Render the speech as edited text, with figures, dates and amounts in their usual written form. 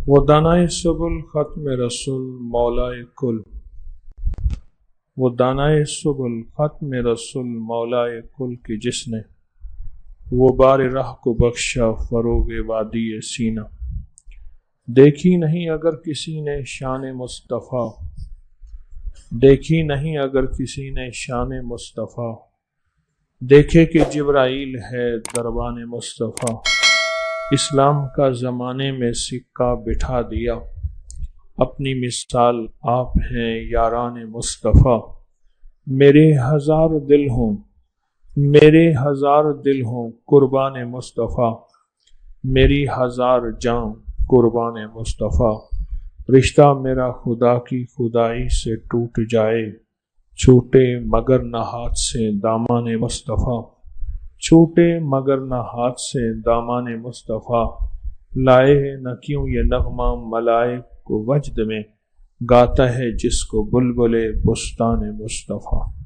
وہ دانائے سبل ختم رسول مولائے کل، وہ دانائے سبل ختم رسول مولائے کل کی جس نے وہ بار راہ کو بخشا فروغ وادی سینہ۔ دیکھی نہیں اگر کسی نے شان مصطفیٰ، دیکھی نہیں اگر کسی نے شان مصطفیٰ، دیکھے کہ جبرائیل ہے دربان مصطفیٰ۔ اسلام کا زمانے میں سکہ بٹھا دیا، اپنی مثال آپ ہیں یاران مصطفیٰ۔ میرے ہزار دل ہوں، میرے ہزار دل ہوں قربان مصطفیٰ، میری ہزار جاں قربان مصطفیٰ۔ رشتہ میرا خدا کی خدائی سے ٹوٹ جائے، چھوٹے مگر نہ ہاتھ سے دامان مصطفیٰ، چھوٹے مگر نہ ہاتھ سے دامان مصطفیٰ۔ لائے نہ کیوں یہ نغمہ ملائک کو وجد میں، گاتا ہے جس کو بلبل بستان مصطفیٰ۔